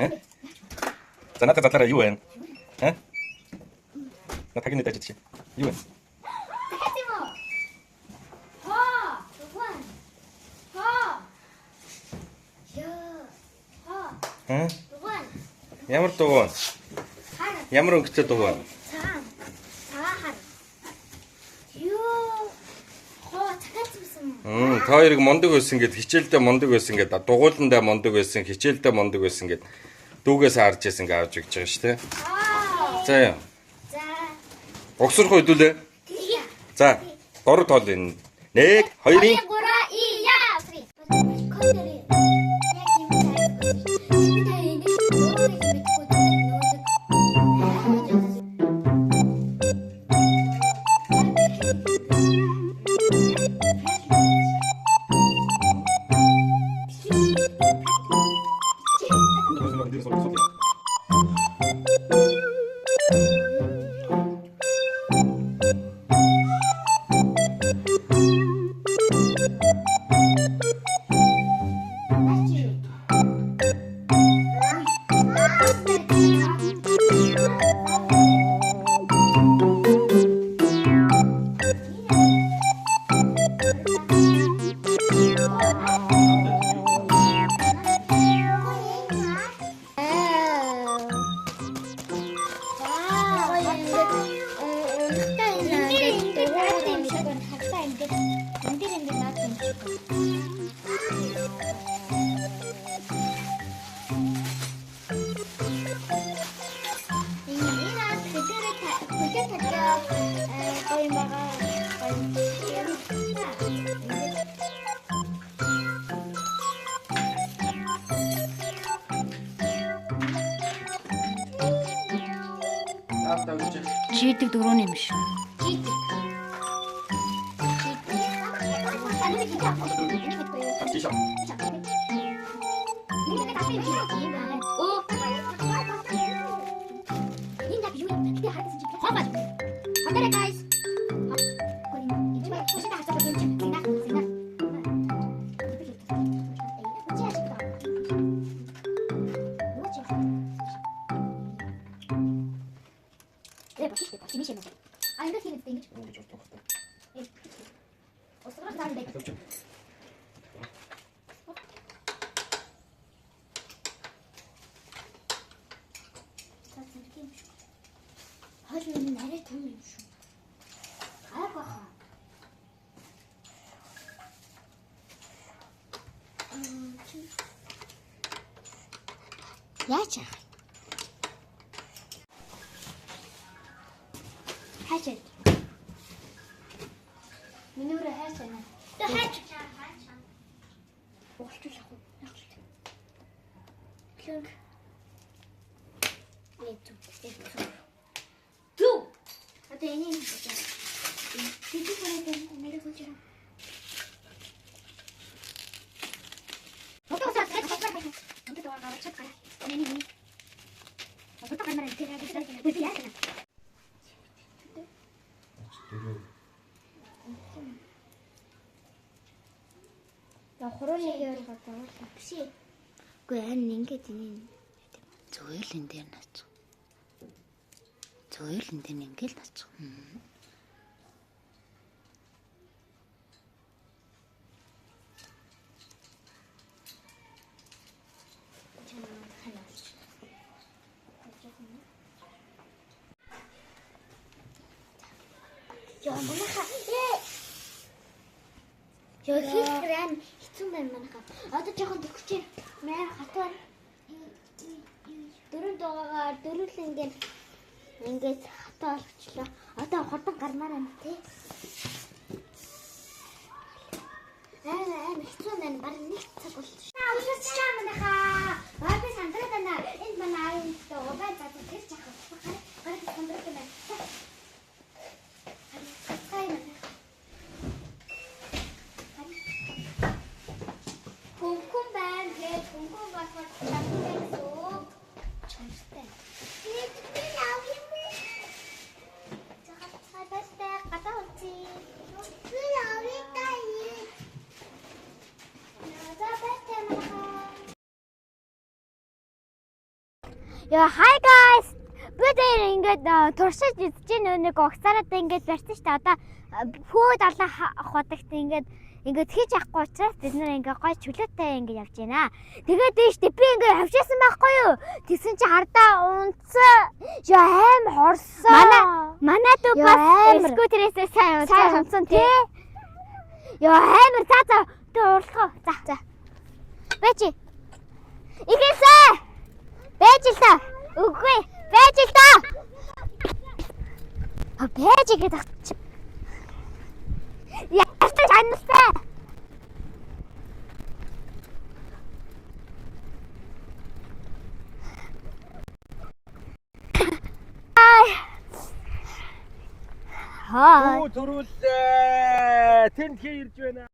За надад задлаараа юу вэ? На тагны дэж чи. Юу вэ? Ямар дугуй? Ямар өнгөтэй дугуй? Та хоёрыг мондөг байсан гэд хичээлдээ мондөг байсан гэд дугуйландаа мондөг байсан хичээлдээ мондөг байсан гэд дүүгээс харж яасан гэж авч өгч байгаа шүү дээ. За яа. За. Боксорхоо хөдөлөө. За. Дор тоол энэ. 1 2 3 Чийдэг дөрөв юм шүү. Яаж яах? Хачаа. Миний өөрөө хайцаа. Тэ хайцаа. Болчих яах вэ? Клинк. Ту. Одоо энийг хийчихээ. Тэтгэж байгаа нэрээ хөөж. Хурууны яг байгаа биш ээ. Үгүй харин ингээд энэ Зөөл энэ дээр нац. Зөөл энэ дээр ингээл нац. Яа манайха Яа хийхрэн хэцүү байна манайха. Одоо жоохон төгчээ. Мээр хатвар. Дөрөв дугаагаар дөрвөлэн ингээд хатаа олчлоо. Одоо хурдан гармаар байна тий. Хэцүү байна. Бараг нэг цаг болчих. Уулзч чаа манайха. Бааби сандраад байна. Энд манай аавын дуугаа зад тэр чах. Гараг сандраад байна. Яа, hi guys. Бид ингээд туршиж үзэж нэг огцараад ингээд барьсан шүү дээ. Одоо фүүд олон худагт ингээд хийж авахгүй учраас бид нэр ингээ гой чөлөөтэй ингээ явж байна. Тэгээд дээш би ингээ хавчаасан байхгүй юу? Тэгсэн чи хардаа унцсан. Яа аим хорсон. Манай дүү бас скутерээсээ сайн унцсан тий. Яа амар за дөө урлах. За. Бэжи. Игээсээ. Бэж л та. Үгүй. Бэж л та. Бэж гэдэг. Ястаж аннастай. Хаа. Түрүүлээ. Тэнд хий ирж байна.